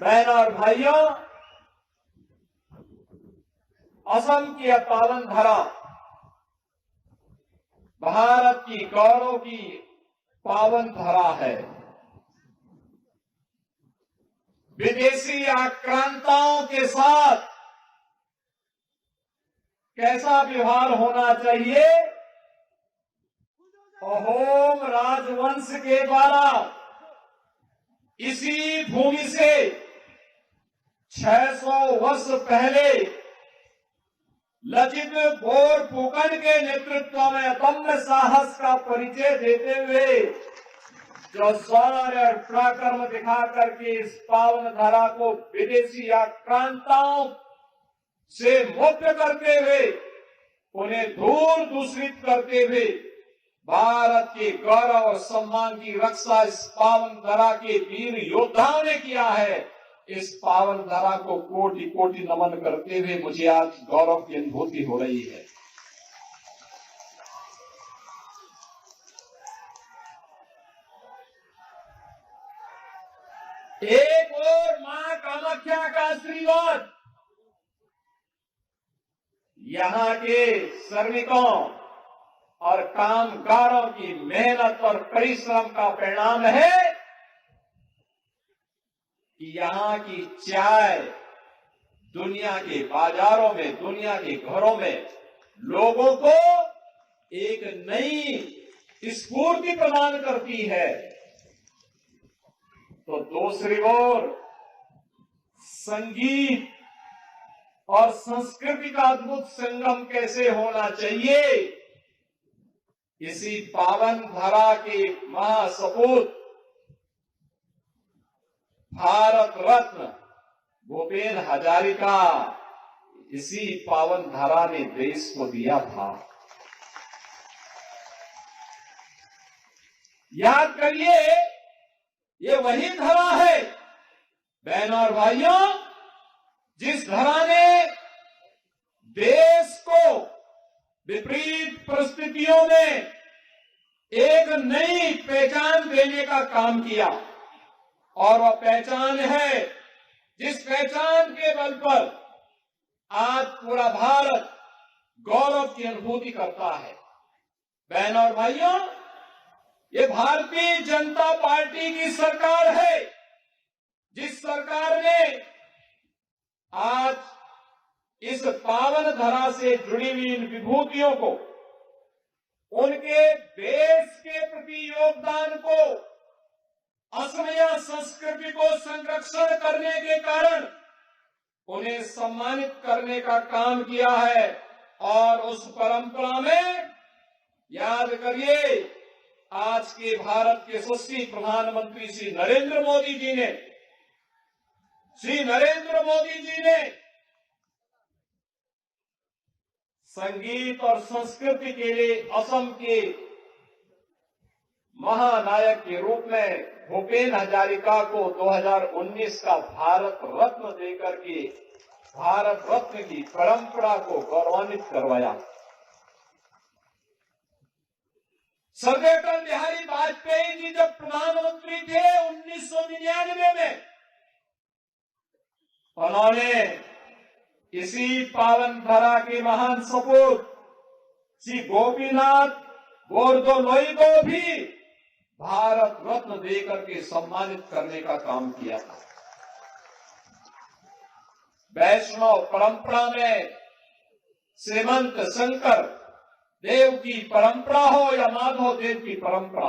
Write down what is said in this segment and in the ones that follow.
बहन और भाइयों, असम की यह पावन धरा भारत की गौरव की पावन धरा है। विदेशी आक्रांताओं के साथ कैसा व्यवहार होना चाहिए, अहोम राजवंश के द्वारा इसी भूमि से 600 वर्ष पहले लचित बोरफुकन के नेतृत्व में अदम्य साहस का परिचय देते हुए जो शौर्य और पराक्रम दिखा करके इस पावन धरा को विदेशी आक्रांताओं से मुक्त करते हुए, उन्हें दूर दूषित करते हुए भारत के गौरव और सम्मान की रक्षा इस पावन धरा के वीर योद्धाओं ने किया है। इस पावन धरा को कोटि कोटि नमन करते हुए मुझे आज गौरव की अनुभूति हो रही है। एक और मां कामाख्या का आशीर्वाद यहाँ के श्रमिकों और कामगारों की मेहनत और परिश्रम का परिणाम है कि यहाँ की चाय दुनिया के बाजारों में, दुनिया के घरों में लोगों को एक नई स्फूर्ति प्रदान करती है। तो दूसरी ओर संगीत और संस्कृति का अद्भुत संगम कैसे होना चाहिए, इसी पावन धरा के महासपूत भारत रत्न भूपेन हजारिका इसी पावन धरा ने देश को दिया था। याद करिए, ये वही धरा है बहन और भाइयों, जिस धरा ने देश को विपरीत परिस्थितियों में एक नई पहचान देने का काम किया। और वह पहचान है जिस पहचान के बल पर आज पूरा भारत गौरव की अनुभूति करता है। बहन और भाइयों, ये भारतीय जनता पार्टी की सरकार है, जिस सरकार ने आज इस पावन धरा से जुड़ी हुई इन विभूतियों को, उनके देश के प्रति योगदान को, असमिया संस्कृति को संरक्षण करने के कारण उन्हें सम्मानित करने का काम किया है। और उस परंपरा में याद करिए, आज के भारत के यशस्वी प्रधानमंत्री श्री नरेंद्र मोदी जी ने संगीत और संस्कृति के लिए असम के महानायक के रूप में भूपेन हजारिका को 2019 का भारत रत्न देकर के भारत रत्न की परंपरा को गौरवान्वित करवाया। स्वर्गीय अटल बिहारी वाजपेयी जी जब प्रधानमंत्री थे 1999 में, उन्होंने इसी पावन धरा के महान सपूत श्री गोपीनाथ बोरदोलोई को भी भारत रत्न देकर के सम्मानित करने का काम किया था। वैष्णव परंपरा में श्रीमंत शंकर देव की परंपरा हो या माधव देव की परंपरा,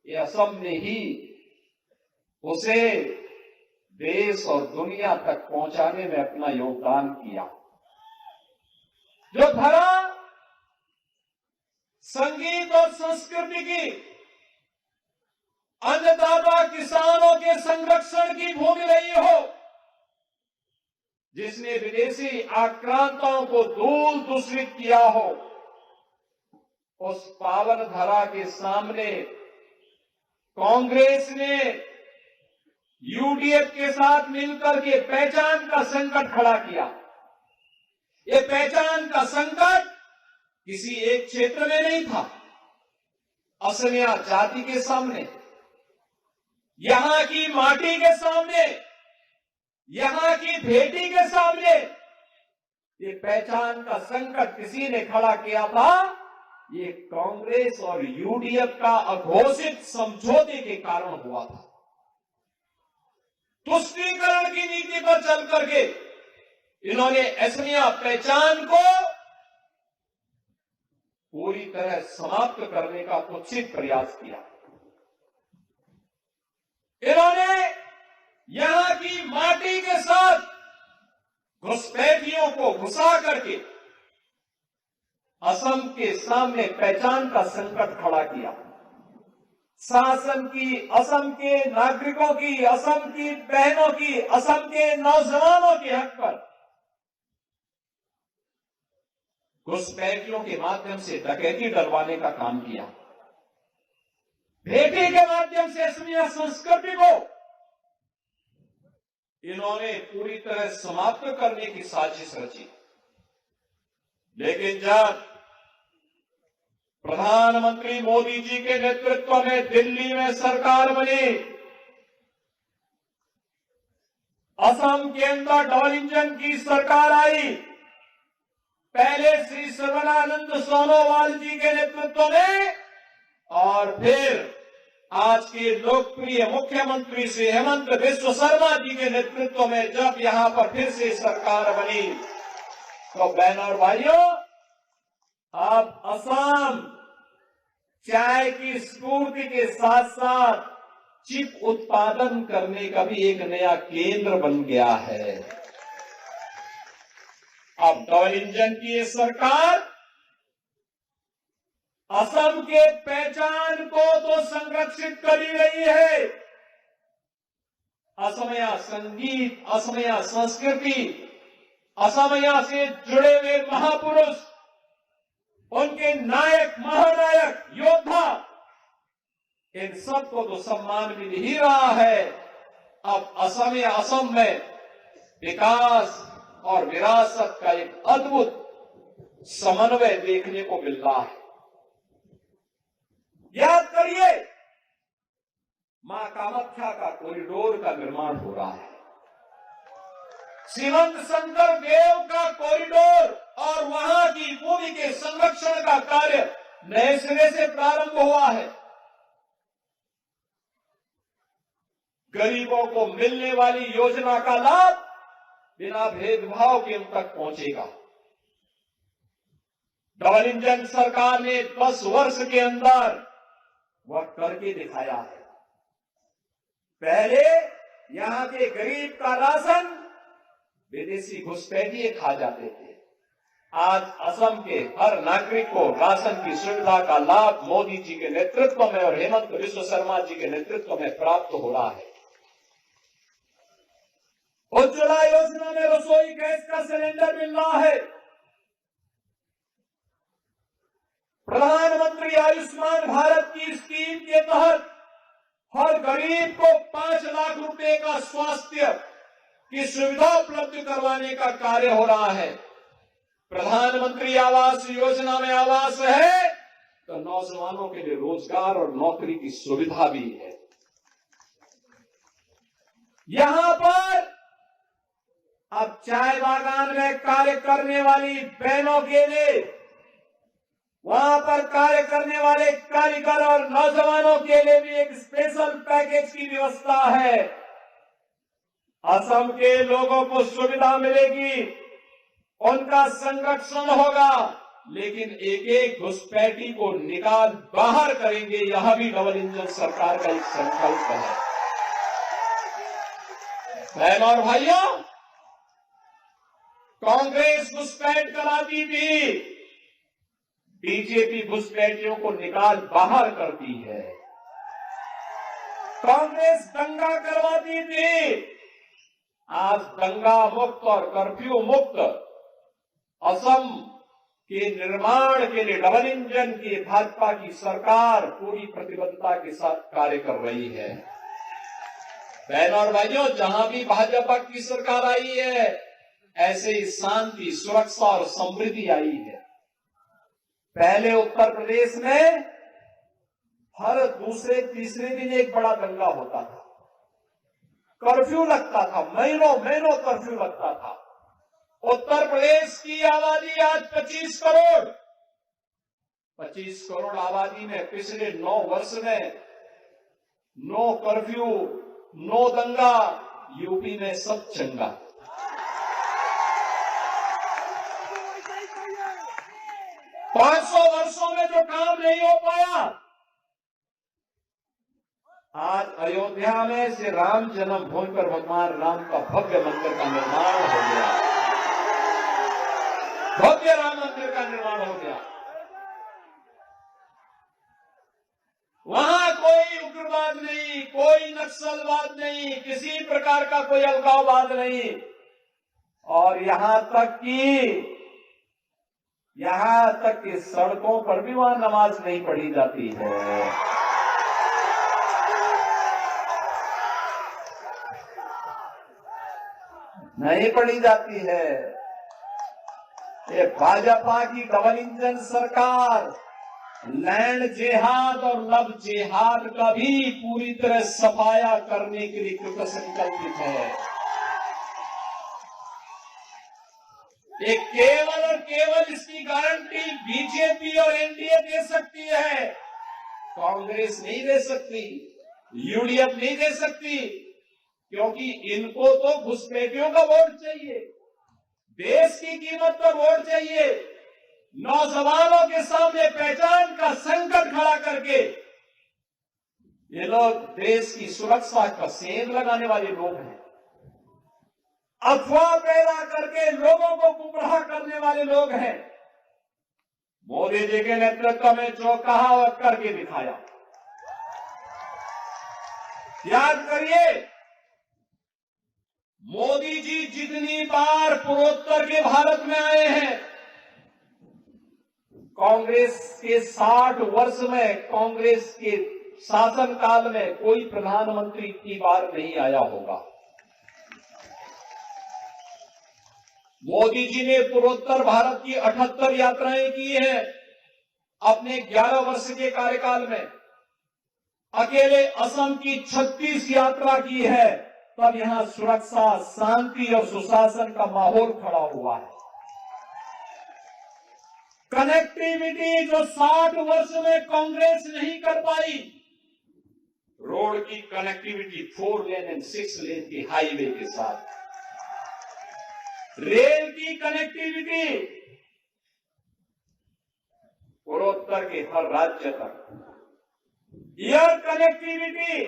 ये असम ने ही उसे देश और दुनिया तक पहुंचाने में अपना योगदान किया। जो धरा संगीत और संस्कृति की, अन्नदाता किसानों के संरक्षण की भूमि रही हो, जिसने विदेशी आक्रांताओं को दूर दूषित किया हो, उस पावन धरा के सामने कांग्रेस ने यूडीएफ के साथ मिलकर के पहचान का संकट खड़ा किया। ये पहचान का संकट किसी एक क्षेत्र में नहीं था, असमिया जाति के सामने, यहां की माटी के सामने, यहां की बेटी के सामने ये पहचान का संकट किसी ने खड़ा किया था, ये कांग्रेस और यूडीएफ का अघोषित समझौते के कारण हुआ था। तुष्टीकरण की नीति पर चल करके इन्होंने असमिया पहचान को पूरी तरह समाप्त करने का कुत्सित प्रयास किया। इन्होंने यहां की माटी के साथ घुसपैठियों को घुसा करके असम के सामने पहचान का संकट खड़ा किया। शासन की, असम के नागरिकों की, असम की बहनों की, असम के नौजवानों के हक पर घुसपैठियों के माध्यम से डकैती डलवाने का काम किया। बेटी के माध्यम से असमिया संस्कृति को इन्होंने पूरी तरह समाप्त करने की साजिश रची। लेकिन जब प्रधानमंत्री मोदी जी के नेतृत्व में दिल्ली में सरकार बनी, असम के अंदर डबल इंजन की सरकार आई, पहले श्री सर्बानंद सोनोवाल जी के नेतृत्व में और फिर आज के लोकप्रिय मुख्यमंत्री श्री हेमंत बिस्व शर्मा जी के नेतृत्व में जब यहां पर फिर से सरकार बनी, तो बहनों और भाइयों, अब असम चाय की स्फूर्ति के साथ साथ चिप उत्पादन करने का भी एक नया केंद्र बन गया है। अब डबल इंजन की ये सरकार असम के पहचान को तो संरक्षित कर ही रही है। असमिया संगीत, असमिया संस्कृति, असमिया से जुड़े हुए महापुरुष, उनके नायक, महानायक, योद्धा, इन सबको तो सम्मान मिल ही रहा है। अब असम में विकास और विरासत का एक अद्भुत समन्वय देखने को मिल रहा है। याद करिए, मां कामाख्या का कॉरिडोर का निर्माण हो रहा है, श्रीमंत शंकर देव का कॉरिडोर और वहां की भूमि के संरक्षण का कार्य नए सिरे से प्रारंभ हुआ है। गरीबों को मिलने वाली योजना का लाभ बिना भेदभाव के उन तक पहुंचेगा। डबल इंजन सरकार ने 10 वर्ष के अंदर वह करके दिखाया है। पहले यहां के गरीब का राशन विदेशी घुसपैठिए खा जाते थे। आज असम के हर नागरिक को राशन की सुविधा का लाभ मोदी जी के नेतृत्व में और हेमंत बिस्व शर्मा जी के नेतृत्व में प्राप्त हो रहा है। उज्ज्वला योजना में रसोई गैस का सिलेंडर मिल रहा है। प्रधानमंत्री आयुष्मान भारत की स्कीम के तहत हर गरीब को 5 लाख रुपए का स्वास्थ्य की सुविधा उपलब्ध करवाने का कार्य हो रहा है। प्रधानमंत्री आवास योजना में आवास है तो नौजवानों के लिए रोजगार और नौकरी की सुविधा भी है। यहां पर अब चाय बागान में कार्य करने वाली बहनों के लिए, वहां पर कार्य करने वाले कारीगर और नौजवानों के लिए भी एक स्पेशल पैकेज की व्यवस्था है। असम के लोगों को सुविधा मिलेगी, उनका संरक्षण होगा, लेकिन एक एक घुसपैठी को निकाल बाहर करेंगे। यह भी डबल इंजन सरकार का एक संकल्प है। बहनों और भाइयों, कांग्रेस घुसपैठ कराती थी, बीजेपी घुसपैठियों को निकाल बाहर करती है। कांग्रेस दंगा करवाती थी, आज दंगा मुक्त और कर्फ्यू मुक्त असम के निर्माण के लिए डबल इंजन की भाजपा की सरकार पूरी प्रतिबद्धता के साथ कार्य कर रही है। बहनों और भाइयों, जहां भी भाजपा की सरकार आई है, ऐसे ही शांति, सुरक्षा और समृद्धि आई है। पहले उत्तर प्रदेश में हर दूसरे तीसरे दिन एक बड़ा दंगा होता था। कर्फ्यू लगता था, महीनों महीनों कर्फ्यू लगता था। उत्तर प्रदेश की आबादी आज 25 करोड़, 25 करोड़ आबादी में पिछले 9 वर्ष में नो कर्फ्यू, नो दंगा, यूपी में सब चंगा। 500 वर्षों में जो काम नहीं हो पाया, आज अयोध्या में से राम जन्मभूमि पर भगवान राम का भव्य मंदिर का निर्माण हो गया। भव्य राम मंदिर का निर्माण हो गया। वहां कोई उग्रवाद नहीं, कोई नक्सलवाद नहीं, किसी प्रकार का कोई अलगाववाद नहीं। और यहां तक कि सड़कों पर भी वहां नमाज नहीं पढ़ी जाती है। नहीं पढ़ी जाती है। ये भाजपा की डबल इंजन सरकार लैंड जिहाद और लव जिहाद का भी पूरी तरह सफाया करने के लिए कृत संकल्पित है। ये केवल और केवल इसकी गारंटी बीजेपी और एनडीए दे सकती है, कांग्रेस नहीं दे सकती, यूडीएफ नहीं दे सकती, क्योंकि इनको तो घुसपैठियों का वोट चाहिए, देश की कीमत पर वोट चाहिए। नौजवानों के सामने पहचान का संकट खड़ा करके ये लोग देश की सुरक्षा का सेंध लगाने वाले लोग हैं। अफवाह पैदा करके लोगों को गुमराह करने वाले लोग हैं। मोदी जी के नेतृत्व में जो कहा और करके दिखाया। याद करिए, मोदी जी जितनी बार पूर्वोत्तर के भारत में आए हैं, कांग्रेस के 60 वर्ष में, कांग्रेस के शासनकाल में कोई प्रधानमंत्री इतनी बार नहीं आया होगा। मोदी जी ने पूर्वोत्तर भारत की 78 यात्राएं की हैं अपने 11 वर्ष के कार्यकाल में। अकेले असम की 36 यात्रा की है। तब यहां सुरक्षा, शांति और सुशासन का माहौल खड़ा हुआ है। कनेक्टिविटी जो 60 वर्ष में कांग्रेस नहीं कर पाई, रोड की कनेक्टिविटी 4 लेन एंड 6 लेन की हाईवे के साथ, रेल की कनेक्टिविटी पूर्वोत्तर के हर राज्य तक, एयर कनेक्टिविटी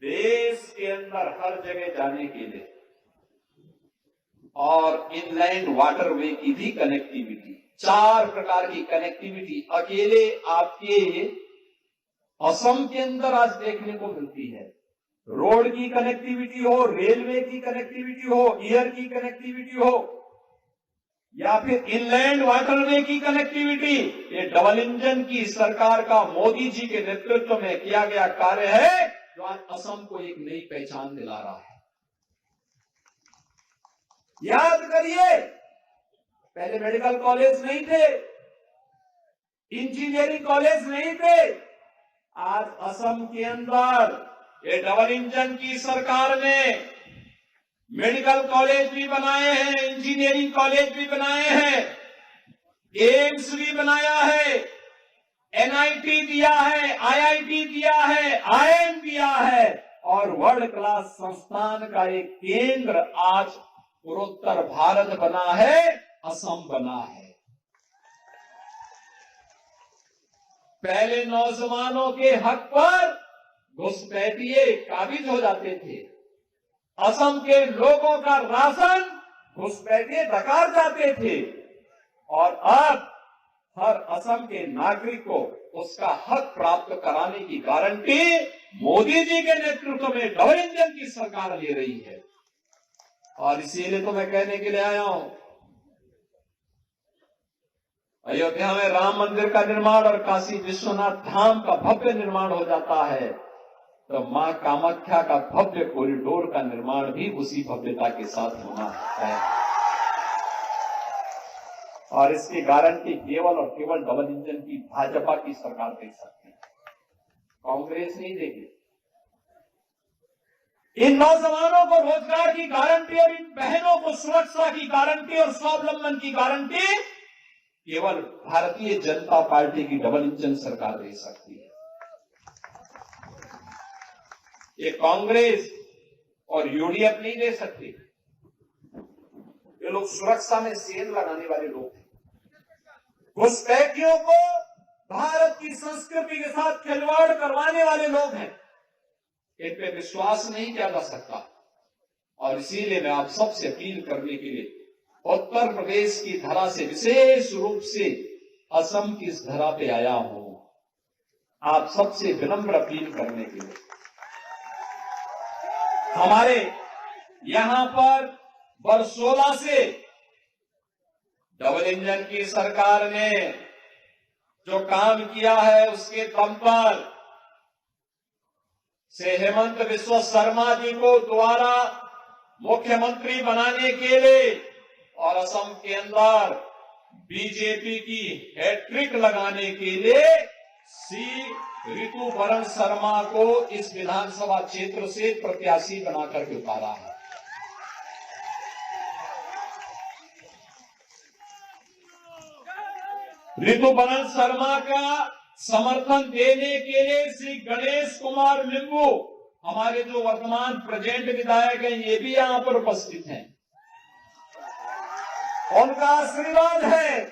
देश के अंदर हर जगह जाने के लिए, और इनलैंड वाटरवे की भी कनेक्टिविटी। 4 प्रकार की कनेक्टिविटी अकेले आपके असम के अंदर आज देखने को मिलती है। रोड की कनेक्टिविटी हो, रेलवे की कनेक्टिविटी हो, एयर की कनेक्टिविटी हो, या फिर इनलैंड वाटरवे की कनेक्टिविटी। ये डबल इंजन की सरकार का मोदी जी के नेतृत्व में किया गया कार्य है, जो आज असम को एक नई पहचान दिला रहा है। याद करिए, पहले मेडिकल कॉलेज नहीं थे, इंजीनियरिंग कॉलेज नहीं थे। आज असम के अंदर ये डबल इंजन की सरकार ने मेडिकल कॉलेज भी बनाए हैं, इंजीनियरिंग कॉलेज भी बनाए हैं, एम्स भी बनाया है, एनआईटी दिया है, आईआईटी दिया है, आईआईएम दिया है, और वर्ल्ड क्लास संस्थान का एक केंद्र आज पूर्वोत्तर भारत बना है, असम बना है। पहले नौजवानों के हक पर घुसपैठिए काबिज हो जाते थे। असम के लोगों का राशन घुसपैठिए डकार जाते थे, और अब हर असम के नागरिक को उसका हक प्राप्त कराने की गारंटी मोदी जी के नेतृत्व में डबल इंजन की सरकार ले रही है। और इसीलिए तो मैं कहने के लिए आया हूं, अयोध्या में राम मंदिर का निर्माण और काशी विश्वनाथ धाम का भव्य निर्माण हो जाता है, तो मां कामाख्या का भव्य कॉरिडोर का निर्माण भी उसी भव्यता के साथ होना है। और इसकी गारंटी केवल और केवल डबल इंजन की भाजपा की सरकार दे सकती है, कांग्रेस नहीं देगी। इन नौजवानों को रोजगार की गारंटी और इन बहनों को सुरक्षा की गारंटी और स्वावलंबन की गारंटी केवल भारतीय जनता पार्टी की डबल इंजन सरकार दे सकती है। ये कांग्रेस और यूडीएफ नहीं दे सकती। ये लोग सुरक्षा में सेल लगाने वाले लोग हैं। घुसपैठियों को भारत की संस्कृति के साथ खिलवाड़ करवाने वाले लोग हैं। इन पे विश्वास नहीं किया जा सकता और इसीलिए मैं आप सबसे अपील करने के लिए उत्तर प्रदेश की धरा से विशेष रूप से असम की इस धरा पे आया हूं। आप सबसे विनम्र अपील करने के लिए हमारे यहां पर बरसोला से डबल इंजन की सरकार ने जो काम किया है उसके दम पर से हेमंत बिस्वा शर्मा जी को दोबारा मुख्यमंत्री बनाने के लिए और असम के अंदर बीजेपी की हैट्रिक लगाने के लिए सी ऋतुपर्ण शर्मा को इस विधानसभा क्षेत्र से प्रत्याशी बनाकर के उतारा है। ऋतुपर्ण शर्मा का समर्थन देने के लिए श्री गणेश कुमार लिंबू हमारे जो वर्तमान प्रेजेंट विधायक हैं ये भी यहां पर उपस्थित हैं। उनका आशीर्वाद है।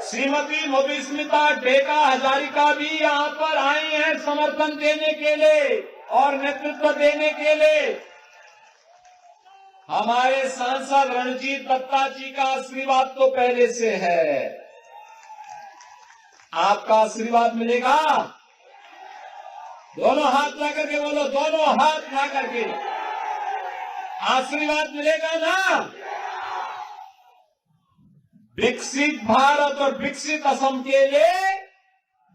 श्रीमती मधुस्मिता डेका हजारिका भी यहां पर आई हैं समर्थन देने के लिए और नेतृत्व देने के लिए। हमारे सांसद रणजीत दत्ता जी का आशीर्वाद तो पहले से है। आपका आशीर्वाद मिलेगा। दोनों हाथ ला करके बोलो, दोनों हाथ ला करके आशीर्वाद मिलेगा ना। विकसित भारत और विकसित असम के लिए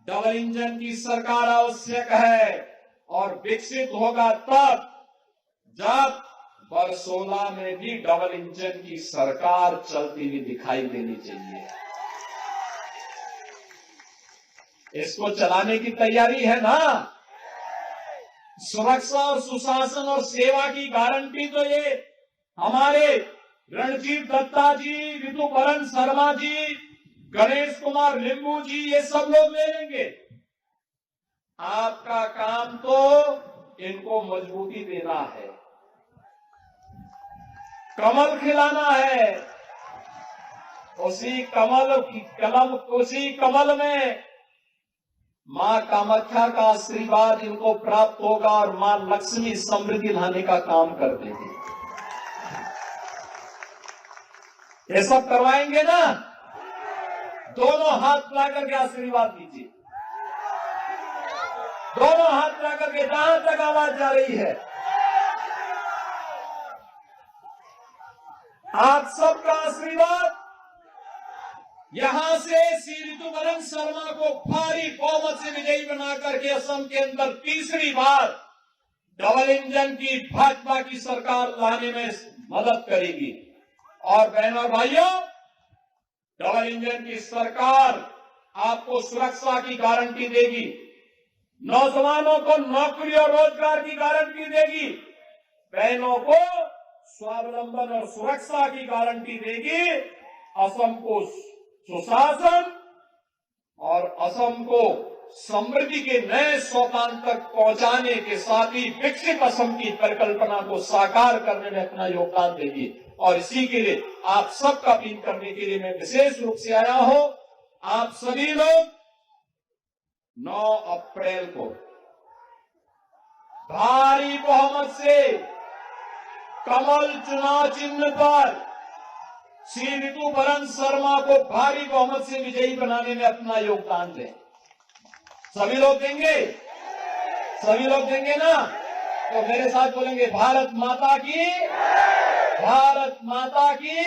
डबल इंजन की सरकार आवश्यक है और विकसित होगा तब जब बरसोला में भी डबल इंजन की सरकार चलती हुई दिखाई देनी चाहिए। इसको चलाने की तैयारी है ना। सुरक्षा और सुशासन और सेवा की गारंटी तो ये हमारे रणजीत दत्ता जी, ऋतुपर्ण शर्मा जी, गणेश कुमार लिंबू जी ये सब लोग ले लेंगे। आपका काम तो इनको मजबूती देना है, कमल खिलाना है। उसी कमल में मां कामाख्या का आशीर्वाद इनको प्राप्त होगा और मां लक्ष्मी समृद्धि लाने का काम कर देगी। ये सब करवाएंगे ना। दोनों हाथ ला करके आशीर्वाद दीजिए। दोनों हाथ ला करके जहां तक आवाज जा रही है आप सबका आशीर्वाद यहां से श्री ऋतुपर्ण शर्मा को भारी बहुमत से विजयी बना करके असम के अंदर तीसरी बार डबल इंजन की भाजपा की सरकार लाने में मदद करेगी। और बहनों और भाइयों, डबल इंजन की सरकार आपको सुरक्षा की गारंटी देगी, नौजवानों को नौकरी और रोजगार की गारंटी देगी, बहनों को स्वावलंबन और सुरक्षा की गारंटी देगी, असम को सुशासन और असम को समृद्धि के नए सोपान तक पहुंचाने के साथ ही विकसित असम की परिकल्पना को साकार करने में अपना योगदान देगी। और इसी के लिए आप सबका अपील करने के लिए मैं विशेष रूप से आया हूं। आप सभी लोग 9 अप्रैल को भारी बहुमत से कमल चुनाव चिन्ह पर श्री ऋतुपर्ण शर्मा को भारी बहुमत से विजयी बनाने में अपना योगदान दें। सभी लोग देंगे? सभी लोग देंगे ना? तो मेरे साथ बोलेंगे, भारत माता की, भारत माता की,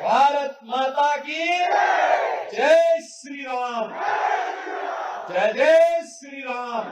भारत माता की जय श्री राम, जय जय श्री राम।